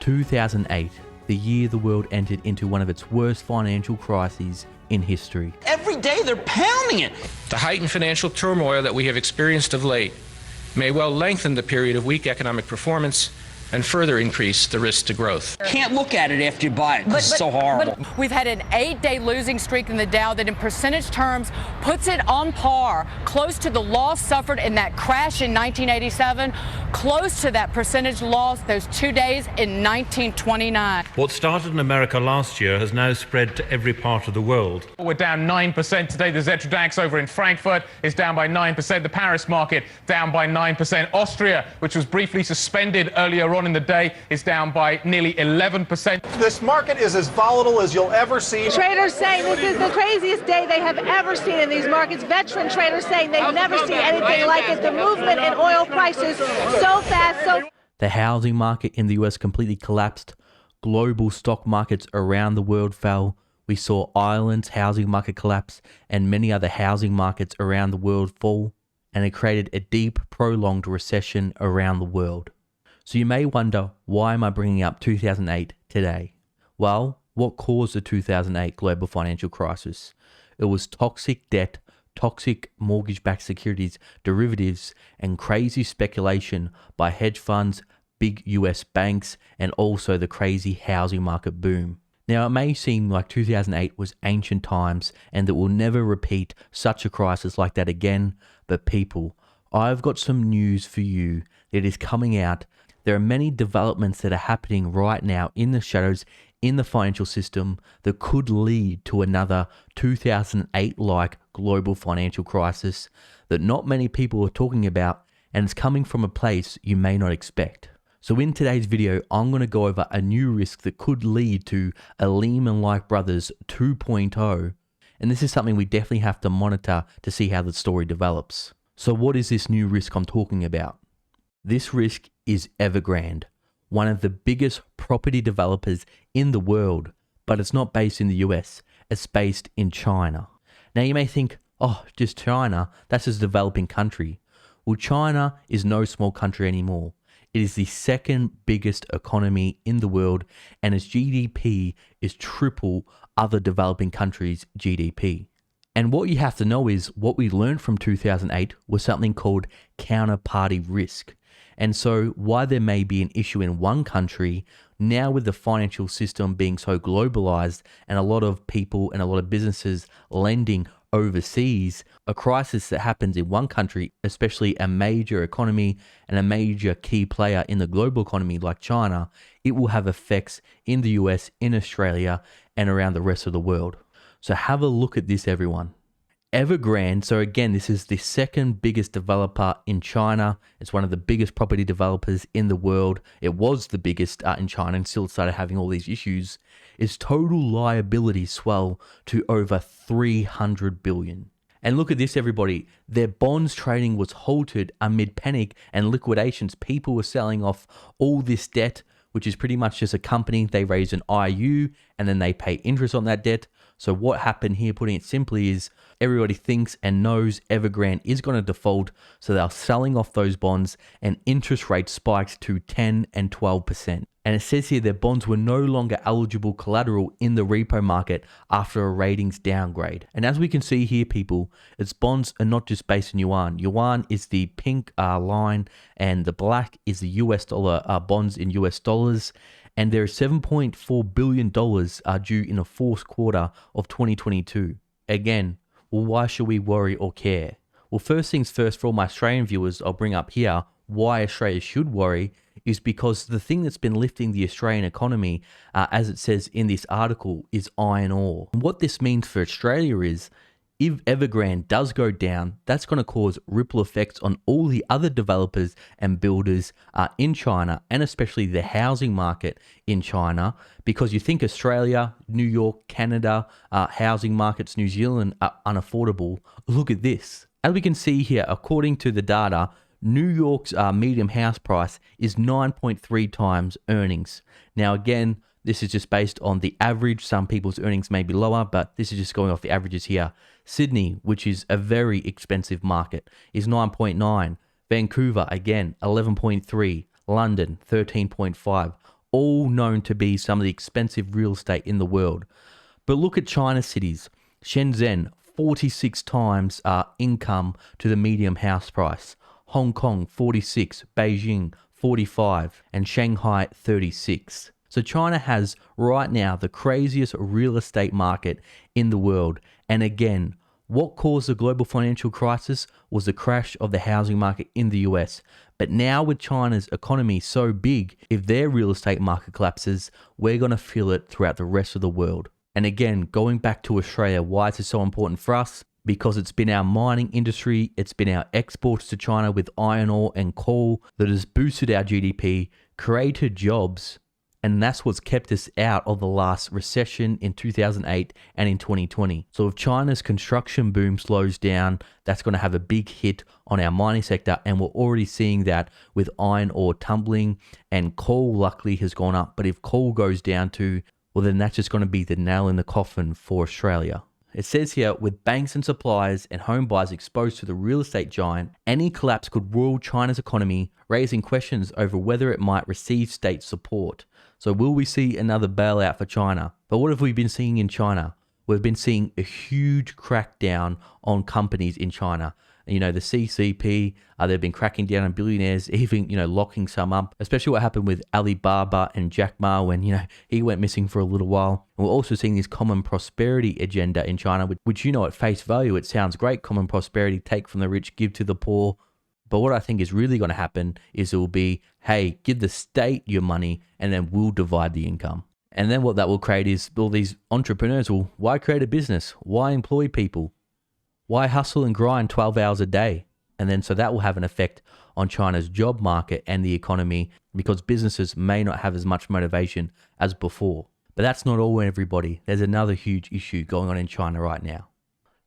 2008, the year the world entered into one of its worst financial crises in history. Every day they're pounding it. The heightened financial turmoil that we have experienced of late may well lengthen the period of weak economic performance and further increase the risk to growth. Can't look at it after you buy it because it's so horrible. But we've had an 8-day losing streak in the Dow that in percentage terms puts it on par, close to the loss suffered in that crash in 1987, close to that percentage loss those 2 days in 1929. What started in America last year has now spread to every part of the world. We're down 9% today. The Xetra DAX over in Frankfurt is down by 9%. The Paris market down by 9%. Austria, which was briefly suspended earlier on in the day, is down by nearly 11%. This market is as volatile as you'll ever see. Traders saying this is the craziest day they have ever seen in these markets. Veteran traders saying they've never seen anything like it. The movement in oil prices so fast. The housing market in the US completely collapsed. Global stock markets around the world fell. We saw Ireland's housing market collapse and many other housing markets around the world fall. And it created a deep, prolonged recession around the world. So you may wonder, why am I bringing up 2008 today? Well, what caused the 2008 global financial crisis? It was toxic debt, toxic mortgage-backed securities, derivatives, and crazy speculation by hedge funds, big US banks, and also the crazy housing market boom. Now, it may seem like 2008 was ancient times and that we'll never repeat such a crisis like that again, but people, I've got some news for you that is coming out. There are many developments that are happening right now in the shadows in the financial system that could lead to another 2008-like global financial crisis that not many people are talking about, and it's coming from a place you may not expect. So in today's video, I'm going to go over a new risk that could lead to a Lehman-like Brothers 2.0, and this is something we definitely have to monitor to see how the story develops. So what is this new risk I'm talking about? This risk is Evergrande, one of the biggest property developers in the world, but it's not based in the US, it's based in China. Now you may think, oh, just China, that's just a developing country. Well, China is no small country anymore. It is the second biggest economy in the world, and its GDP is triple other developing countries' GDP. And what you have to know is what we learned from 2008 was something called counterparty risk. And so why there may be an issue in one country, now with the financial system being so globalized and a lot of people and a lot of businesses lending overseas, a crisis that happens in one country, especially a major economy and a major key player in the global economy like China, it will have effects in the US, in Australia, and around the rest of the world. So have a look at this, everyone. Evergrande, so again, this is the second biggest developer in China. It's one of the biggest property developers in the world. It was the biggest in China and still started having all these issues. Its total liabilities swell to over 300 billion. And look at this, everybody. Their bonds trading was halted amid panic and liquidations. People were selling off all this debt, which is pretty much just a company. They raise an IU and then they pay interest on that debt. So what happened here, putting it simply, is everybody thinks and knows Evergrande is going to default. So they're selling off those bonds and interest rates spiked to 10 and 12%. And it says here their bonds were no longer eligible collateral in the repo market after a ratings downgrade. And as we can see here, people, its bonds are not just based in yuan. Yuan is the pink line and the black is the US dollar bonds in US dollars. And there are $7.4 billion due in the fourth quarter of 2022. Again, well, why should we worry or care? Well, first things first, for all my Australian viewers, I'll bring up here why Australia should worry is because the thing that's been lifting the Australian economy, as it says in this article, is iron ore. And what this means for Australia is, if Evergrande does go down, that's going to cause ripple effects on all the other developers and builders in China, and especially the housing market in China, because you think Australia, New York, Canada, housing markets, New Zealand are unaffordable. Look at this. As we can see here, according to the data, New York's median house price is 9.3 times earnings. Now again, this is just based on the average. Some people's earnings may be lower, but this is just going off the averages here. Sydney, which is a very expensive market, is 9.9. Vancouver, again, 11.3. London, 13.5. all known to be some of the expensive real estate in the world. But look at China's cities. Shenzhen, 46 times income to the median house price. Hong Kong, 46. Beijing, 45. And Shanghai, 36. So China has right now the craziest real estate market in the world. And again, what caused the global financial crisis was the crash of the housing market in the US. But now with China's economy so big, if their real estate market collapses, we're going to feel it throughout the rest of the world. And again, going back to Australia, why is it so important for us? Because it's been our mining industry, it's been our exports to China with iron ore and coal that has boosted our GDP, created jobs, and that's what's kept us out of the last recession in 2008 and in 2020. So if China's construction boom slows down, that's going to have a big hit on our mining sector. And we're already seeing that with iron ore tumbling, and coal luckily has gone up. But if coal goes down too, well, then that's just going to be the nail in the coffin for Australia. It says here, with banks and suppliers and home buyers exposed to the real estate giant, any collapse could roil China's economy, raising questions over whether it might receive state support. So will we see another bailout for China? But what have we been seeing in China? We've been seeing a huge crackdown on companies in China. You know, the CCP, they've been cracking down on billionaires, even, locking some up, especially what happened with Alibaba and Jack Ma when, he went missing for a little while. And we're also seeing this common prosperity agenda in China, which, at face value, it sounds great. Common prosperity, take from the rich, give to the poor. But what I think is really going to happen is it will be, hey, give the state your money and then we'll divide the income. And then what that will create is all these entrepreneurs will, why create a business? Why employ people? Why hustle and grind 12 hours a day? And then so that will have an effect on China's job market and the economy, because businesses may not have as much motivation as before. But that's not all, everybody. There's another huge issue going on in China right now.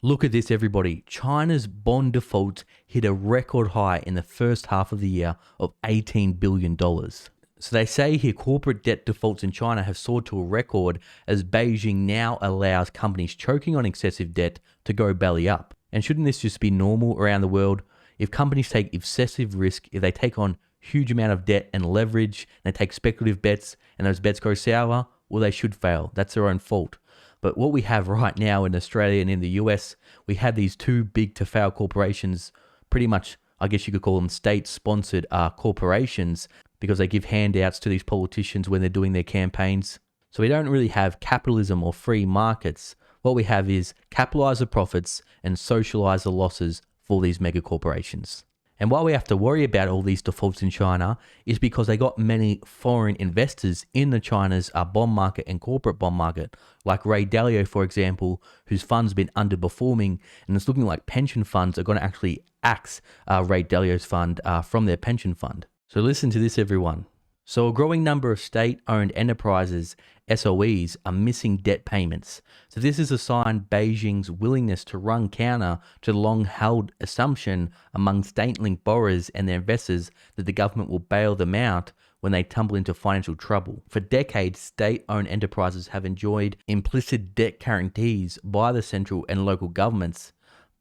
Look at this, everybody. China's bond defaults hit a record high in the first half of the year of $18 billion. So they say here corporate debt defaults in China have soared to a record as Beijing now allows companies choking on excessive debt to go belly up. And shouldn't this just be normal around the world? If companies take excessive risk, if they take on huge amount of debt and leverage, and they take speculative bets and those bets go sour, well, they should fail. That's their own fault. But what we have right now in Australia and in the US, we have these two big to fail corporations, pretty much, I guess you could call them state-sponsored corporations, because they give handouts to these politicians when they're doing their campaigns. So we don't really have capitalism or free markets. What we have is capitalize the profits and socialize the losses for these mega corporations. And why we have to worry about all these defaults in China is because they got many foreign investors in the China's bond market and corporate bond market, like Ray Dalio, for example, whose fund's been underperforming, and it's looking like pension funds are going to actually axe Ray Dalio's fund from their pension fund. So listen to this, everyone. So a growing number of state-owned enterprises, SOEs, are missing debt payments. So this is a sign Beijing's willingness to run counter to the long-held assumption among state-linked borrowers and their investors that the government will bail them out when they tumble into financial trouble. For decades, state-owned enterprises have enjoyed implicit debt guarantees by the central and local governments,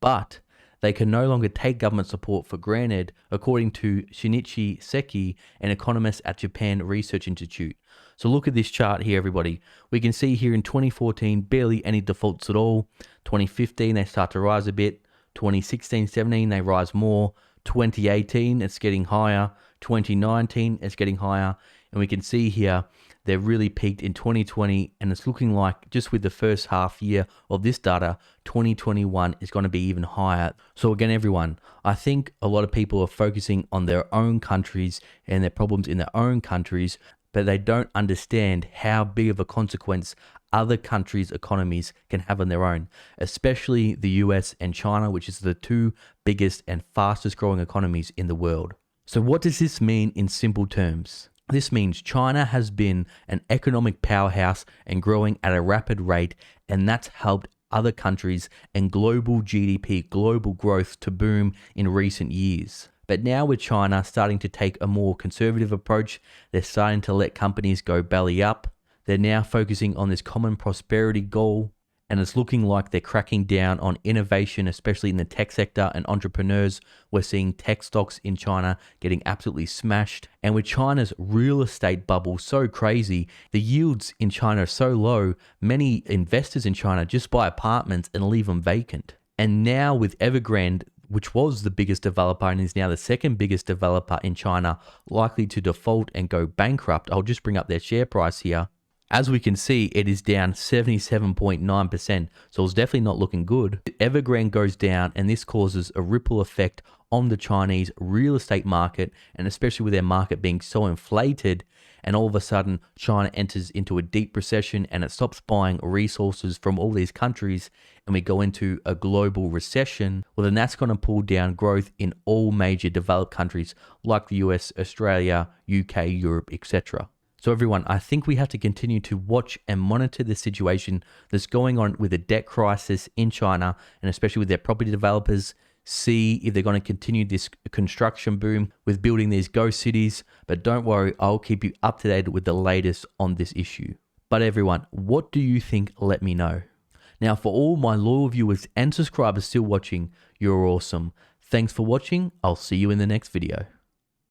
but they can no longer take government support for granted, according to Shinichi Seki, an economist at Japan Research Institute. So look at this chart here, everybody. We can see here in 2014, barely any defaults at all. 2015, they start to rise a bit. 2016-17, they rise more. 2018, it's getting higher. 2019, it's getting higher. And we can see here, they've really peaked in 2020, and it's looking like just with the first half year of this data, 2021 is going to be even higher. So again, everyone, I think a lot of people are focusing on their own countries and their problems in their own countries, but they don't understand how big of a consequence other countries' economies can have on their own, especially the US and China, which is the two biggest and fastest growing economies in the world. So what does this mean in simple terms? This means China has been an economic powerhouse and growing at a rapid rate, and that's helped other countries and global GDP, global growth to boom in recent years. But now with China starting to take a more conservative approach, they're starting to let companies go belly up. They're now focusing on this common prosperity goal, and it's looking like they're cracking down on innovation, especially in the tech sector and entrepreneurs. We're seeing tech stocks in China getting absolutely smashed. And with China's real estate bubble so crazy, the yields in China are so low, many investors in China just buy apartments and leave them vacant. And now with Evergrande, which was the biggest developer and is now the second biggest developer in China, likely to default and go bankrupt. I'll just bring up their share price here. As we can see, it is down 77.9%, so it's definitely not looking good. Evergrande goes down, and this causes a ripple effect on the Chinese real estate market, and especially with their market being so inflated, and all of a sudden China enters into a deep recession and it stops buying resources from all these countries, and we go into a global recession. Well, then that's going to pull down growth in all major developed countries like the US, Australia, UK, Europe, etc. So everyone, I think we have to continue to watch and monitor the situation that's going on with the debt crisis in China, and especially with their property developers, see if they're going to continue this construction boom with building these ghost cities. But don't worry, I'll keep you up to date with the latest on this issue. But everyone, what do you think? Let me know. Now, for all my loyal viewers and subscribers still watching, you're awesome. Thanks for watching. I'll see you in the next video.